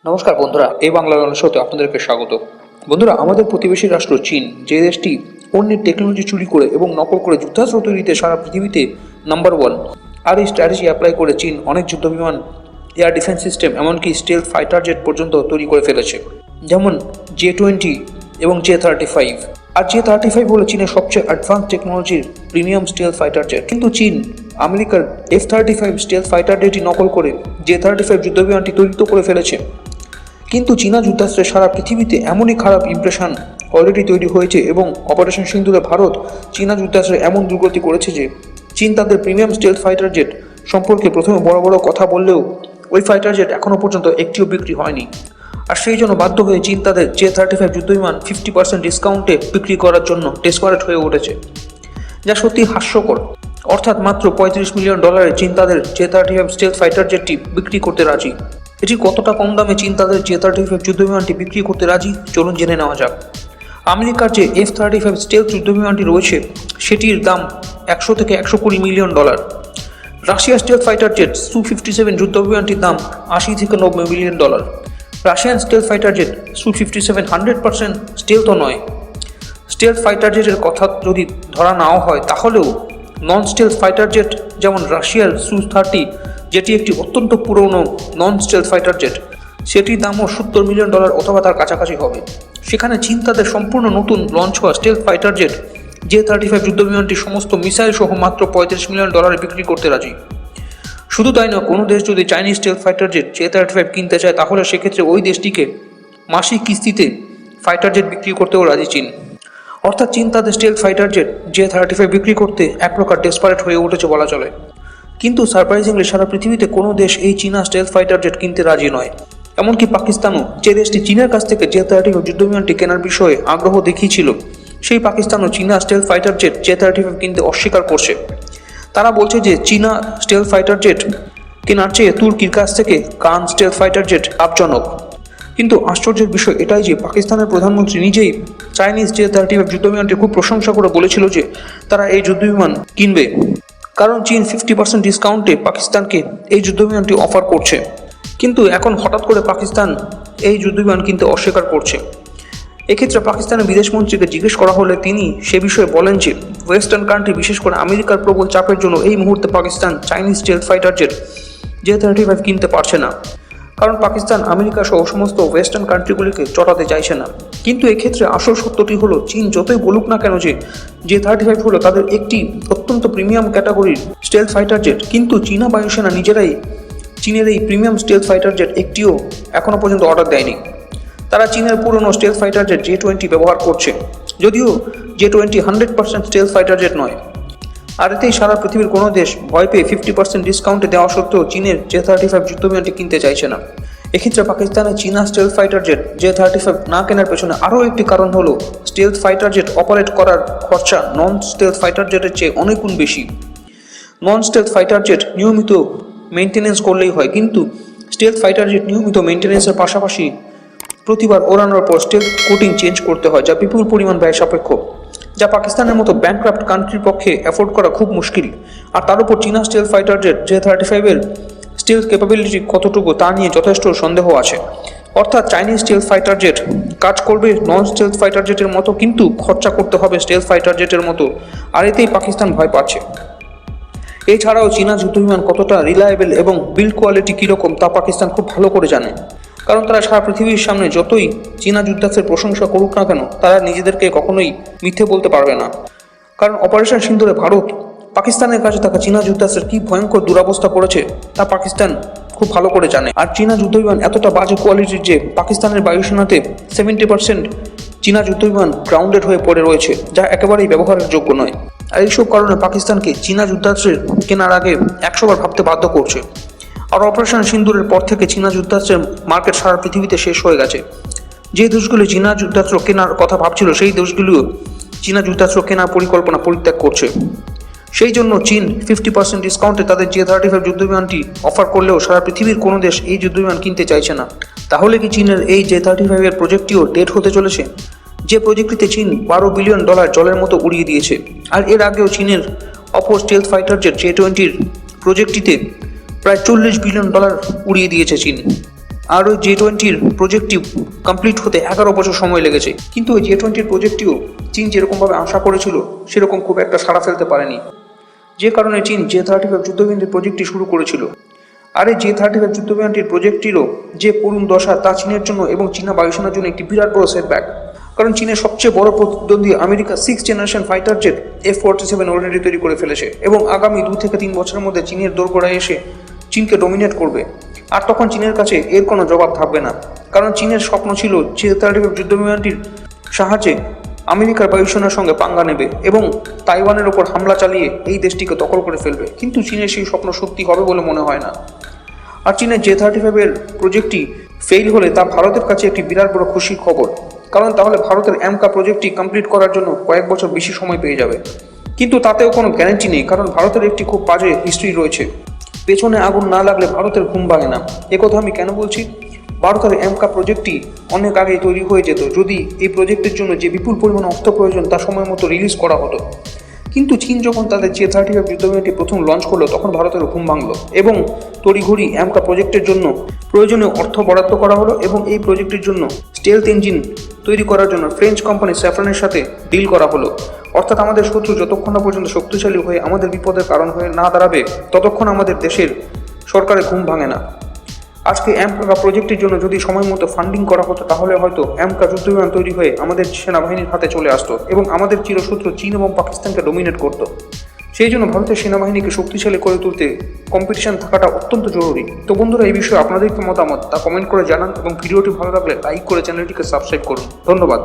নমস্কার বন্ধুরা, এই বাংলা শোতে আপনাদেরকে স্বাগত। বন্ধুরা, আমাদের প্রতিবেশী রাষ্ট্র চীন, যে দেশটি অন্যের টেকনোলজি চুরি করে এবং নকল করে যুদ্ধাস্ত্র তৈরিতে সারা পৃথিবীতে নাম্বার 1, আর এই স্ট্র্যাটেজি অ্যাপ্লাই করে চীন অনেক যুদ্ধ বিমান, এয়ার ডিফেন্স সিস্টেম, এমনকি স্টেলথ ফাইটার জেট পর্যন্ত তৈরি করে ফেলেছে, যেমন J-20 এবং J-35। আর J-35 হলো চীনের সবচেয়ে অ্যাডভান্স টেকনোলজির প্রিমিয়াম স্টেলথ ফাইটার জেট। কিন্তু চীন আমেরিকার F-35 স্টেলথ ফাইটার জেটই নকল করে J-35 যুদ্ধ বিমানটি তৈরি করে ফেলেছে। কিন্তু চীনা যুদ্ধাস্ত্রের সারা পৃথিবীতে এমনই খারাপ ইমপ্রেশন অলরেডি তৈরি হয়েছে এবং অপারেশন সিন্দুরে ভারত চীনা যুদ্ধাস্ত্রে এমন দুর্গতি করেছে যে চীন তাদের প্রিমিয়াম স্টেলথ ফাইটার জেট সম্পর্কে প্রথমে বড় বড় কথা বললেও ওই ফাইটার জেট এখনও পর্যন্ত একটিও বিক্রি হয়নি। আর সেই জন্য বাধ্য হয়ে চীন তাদের J-35 যুদ্ধবিমান 50% ডিসকাউন্টে বিক্রি করার জন্য ডেসপারেট হয়ে উঠেছে, যা সত্যি হাস্যকর। অর্থাৎ মাত্র $35 মিলিয়ন চীন তাদের J-35 স্টেলথ ফাইটার জেটটি বিক্রি করতে রাজি। এটি কতটা কম দামে চীন তাদের J-35 যুদ্ধবিমানটি বিক্রি করতে রাজি, চলুন জেনে নেওয়া যাক। আমেরিকার যে F-35 স্টেলথ যুদ্ধবিমানটি রয়েছে সেটির দাম $100 থেকে $120 মিলিয়ন। রাশিয়ার স্টেলথ ফাইটার জেট Su-57 যুদ্ধবিমানটির দাম $80 থেকে $90 million. Russian stealth fighter jet Su-57 100% স্টেলথও নয়। স্টেলথ ফাইটার জেটের কথা যদি ধরা নাও হয় তাহলেও নন স্টেলথ ফাইটার জেট যেমন রাশিয়ার Su-30, যেটি একটি অত্যন্ত পুরনো নন স্টেলথ ফাইটার জেট, সেটির দামও $70 মিলিয়ন অথবা তার কাছাকাছি হবে। সেখানে চীন তাদের সম্পূর্ণ নতুন লঞ্চ হওয়া স্টেলথ ফাইটার জেট J-35 যুদ্ধবিমানটি সমস্ত মিসাইল সহ মাত্র $35 মিলিয়ন বিক্রি করতে রাজি। শুধু তাই নয়, কোনো দেশ যদি Chinese stealth fighter jet J-35 কিনতে চায় তাহলে সেক্ষেত্রে ওই দেশটিকে মাসিক কিস্তিতে ফাইটার জেট বিক্রি করতেও রাজি চীন। অর্থাৎ চীন তাদের স্টেলথ ফাইটার জেট J-35 বিক্রি করতে এক প্রকার ডেসপারেট হয়ে উঠেছে বলা চলে। কিন্তু সারপ্রাইজিংলি সারা পৃথিবীতে কোনো দেশ এই চীনা স্টেলথ ফাইটার জেট কিনতে রাজি নয়। এমনকি পাকিস্তানও, যে দেশটি চীনের কাছ থেকে J-35 যুদ্ধবিমানটি কেনার বিষয়ে আগ্রহ দেখিয়েছিল, সেই পাকিস্তানও চীনা স্টেলথ ফাইটার জেট J-35 কিনতে অস্বীকার করছে। তারা বলছে যে চীনা স্টেলথ ফাইটার জেট কেনার চেয়ে তুর্কির কাছ থেকে কান স্টেলথ ফাইটার জেট লাভজনক। কিন্তু আশ্চর্যের বিষয় এটাই যে পাকিস্তানের প্রধানমন্ত্রী নিজেই চাইনিজ J-35 যুদ্ধবিমানটির খুব প্রশংসা করে বলেছিল যে তারা এই যুদ্ধবিমান কিনবে, কারণ চীন 50% ডিসকাউন্টে পাকিস্তানকে এই যুদ্ধবিমানটি অফার করছে। কিন্তু এখন হঠাৎ করে পাকিস্তান এই যুদ্ধবিমান কিনতে অস্বীকার করছে। এক্ষেত্রে পাকিস্তানের বিদেশমন্ত্রীকে জিজ্ঞেস করা হলে তিনি সে বিষয়ে বলেন যে ওয়েস্টার্ন কান্ট্রি, বিশেষ করে আমেরিকার প্রবল চাপের জন্য এই মুহূর্তে Pakistan Chinese stealth fighter jet J-35 কিনতে পারছে না, কারণ পাকিস্তান আমেরিকা সহ সমস্ত ওয়েস্টার্ন কান্ট্রিগুলিকে চটাতে চাইছে না। কিন্তু এক্ষেত্রে আসল সত্যটি হলো চীন যতই বলুক না কেন যে J-35 হলো তাদের একটি অত্যন্ত প্রিমিয়াম ক্যাটাগরির স্টেলথ ফাইটার জেট, কিন্তু চীনা বায়ুসেনা নিজেরাই চীনের এই প্রিমিয়াম স্টেলথ ফাইটার জেট একটিও এখনও পর্যন্ত অর্ডার দেয়নি। তারা চীনের পুরনো স্টেলথ ফাইটার জেট J-20 ব্যবহার করছে, যদিও J-20 100% স্টেলথ ফাইটার জেট নয়। আর এতেই সারা পৃথিবীর কোনো দেশ ভয় পেয়ে 50% ডিসকাউন্টে দেওয়া সত্ত্বেও চীনের J-35 যুদ্ধবিমানটি কিনতে চাইছে না। এক্ষেত্রে পাকিস্তানের চীনা স্টেলথ ফাইটার জেট J-35 না কেনার পেছনে আরও একটি কারণ হলো স্টেলথ ফাইটার জেট অপারেট করার খরচা নন স্টেলথ ফাইটার জেটের চেয়ে অনেক গুণ বেশি। নন স্টেলথ ফাইটার জেট নিয়মিত মেনটেনেন্স করলেই হয়, কিন্তু স্টেলথ ফাইটার জেট নিয়মিত মেনটেনেন্সের পাশাপাশি প্রতিবার ওড়ানোর পর স্টেলথ কোটিং চেঞ্জ করতে হয়, যা বিপুল পরিমাণ ব্যয় সাপেক্ষ, যা পাকিস্তানের মতো ব্যাংক্রাফট কান্ট্রির পক্ষে অ্যাফোর্ড করা খুব মুশকিল। আর তার উপর চীনা stealth fighter jet J-35 stealth capability কতটুকু তা নিয়ে যথেষ্ট সন্দেহ আছে। অর্থাৎ চাইনিজ স্টেলথ ফাইটার জেট কাজ করবে নন স্টেলথ ফাইটার জেটের মতো, কিন্তু খরচা করতে হবে স্টেলথ ফাইটার জেটের মতো, আর এতেই পাকিস্তান ভয় পাচ্ছে। এছাড়াও চীনা যুদ্ধবিমান কতটা রিলায়েবল এবং বিল্ড কোয়ালিটি কীরকম তা পাকিস্তান খুব ভালো করে জানে, কারণ তারা সারা পৃথিবীর সামনে যতই চীনা যুদ্ধাস্ত্রের প্রশংসা করুক না কেন, তারা নিজেদেরকে কখনোই মিথ্যে বলতে পারবে না। কারণ অপারেশন সিন্দুরে ভারত পাকিস্তানের কাছে থাকা চীনা যুদ্ধাস্ত্রের কী ভয়ঙ্কর দুরবস্থা করেছে তা পাকিস্তান খুব ভালো করে জানে। আর চীনা যুদ্ধবিমান এতটা বাজে কোয়ালিটির যে পাকিস্তানের বায়ুসেনাতে 70% চীনা যুদ্ধবিমান গ্রাউন্ডেড হয়ে পড়ে রয়েছে, যা একেবারেই ব্যবহারের যোগ্য নয়। আর এইসব কারণে পাকিস্তানকে চীনা যুদ্ধাস্ত্রের কেনার আগে 100 বার ভাবতে বাধ্য করছে। আর অপারেশন সিন্দুরের পর থেকে চীনা যুদ্ধাস্ত্রের মার্কেট সারা পৃথিবীতে শেষ হয়ে গেছে। যে দেশগুলি চীনা যুদ্ধাস্ত্র কেনার কথা ভাবছিল সেই দেশগুলিও চীনা যুদ্ধাস্ত্র কেনার পরিকল্পনা পরিত্যাগ করছে। সেই জন্য চীন 50% ডিসকাউন্টে তাদের J-35 যুদ্ধবিমানটি অফার করলেও সারা পৃথিবীর কোনো দেশ এই যুদ্ধবিমান কিনতে চাইছে না। তাহলে কি চীনের এই J-35 প্রজেক্টটিও ডেড হতে চলেছে, যে প্রজেক্টটিতে চীন $12 বিলিয়ন জলের মতো উড়িয়ে দিয়েছে? আর এর আগেও চীনের অপর স্টেলথ ফাইটার জেট J-20 প্রজেক্টটিতে প্রায় $40 বিলিয়ন উড়িয়ে দিয়েছে চীন। আর ওই J-20 প্রজেক্টটি কমপ্লিট হতে 11 বছর সময় লেগেছে। কিন্তু ওই J-20 প্রজেক্টটিও চীন যেরকমভাবে আশা করেছিল সেরকম খুব একটা সাড়া ফেলতে পারেনি, যে কারণে চীন J-35 যুদ্ধবিমানটির প্রজেক্টটি শুরু করেছিল। আর এই J-35 যুদ্ধবিমানটির প্রজেক্টটিরও যে করুণ দশা তা চীনের জন্য এবং চীনা বায়ুসেনার জন্য একটি বিরাট বড় সেটব্যাক। কারণ চীনের সবচেয়ে বড় প্রতিদ্বন্দ্বী America 6th generation fighter jet F-47 already তৈরি করে ফেলেছে এবং আগামী 2 থেকে 3 বছরের মধ্যে চীনের দোরগোড়ায় এসে চীনকে ডমিনেট করবে। আর তখন চীনের কাছে এর কোনো জবাব থাকবে না, কারণ চীনের স্বপ্ন ছিল J-35 যুদ্ধবিমানটির সাহায্যে আমেরিকার বায়ুসেনার সঙ্গে পাঙ্গা নেবে এবং তাইওয়ানের ওপর হামলা চালিয়ে এই দেশটিকে দখল করে ফেলবে। কিন্তু চীনের সেই স্বপ্ন সত্যি হবে বলে মনে হয় না। আর চীনের J-35 এর প্রজেক্টটি ফেল হলে তা ভারতের কাছে একটি বিরাট বড় খুশির খবর, কারণ তাহলে ভারতের AMCA প্রজেক্টটি কমপ্লিট করার জন্য কয়েক বছর বেশি সময় পেয়ে যাবে। কিন্তু তাতেও কোনো গ্যারান্টি নেই, কারণ ভারতের একটি খুব বাজে হিস্ট্রি রয়েছে। পেছনে আগুন না লাগলে ভারতের ঘুম ভাঙে না। একথা আমি কেন বলছি? ভারতের AMCA প্রজেক্টটি অনেক আগেই তৈরি হয়ে যেত যদি এই প্রজেক্টের জন্য যে বিপুল পরিমাণ অর্থ প্রয়োজন তা সময় মতো রিলিজ করা হতো। কিন্তু চীন যখন তাদের J-35 যুদ্ধবিমানটি প্রথম লঞ্চ করলো তখন ভারতের ঘুম ভাঙলো এবং তড়িঘড়ি AMCA প্রজেক্টের জন্য প্রয়োজনীয় অর্থ বরাদ্দ করা হলো এবং এই প্রজেক্টের জন্য স্টেলথ ইঞ্জিন তৈরি করার জন্য ফ্রেঞ্চ কোম্পানি স্যাফরানের সাথে ডিল করা হলো। অর্থাৎ আমাদের শত্রু যতক্ষণ না পর্যন্ত শক্তিশালী হয়ে আমাদের বিপদের কারণ হয়ে না দাঁড়াবে ততক্ষণ আমাদের দেশের সরকারের ঘুম ভাঙে না। আজকে AMCA প্রজেক্টের জন্য যদি সময় মতো ফান্ডিং করা হতো তাহলে হয়তো AMCA যুদ্ধবিমান তৈরি হয়ে আমাদের সেনাবাহিনীর হাতে চলে আসতো এবং আমাদের চিরশত্রু চীন এবং পাকিস্তানকে ডমিনেট করতো। সেই জন্য ভারতের সেনাবাহিনীকে শক্তিশালী করে তুলতে কম্পিটিশন থাকাটা অত্যন্ত জরুরি। তো বন্ধুরা, এই বিষয়ে আপনাদের কি মতামত তা কমেন্ট করে জানান এবং ভিডিওটি ভালো লাগলে লাইক করে চ্যানেলটিকে সাবস্ক্রাইব করুন। ধন্যবাদ।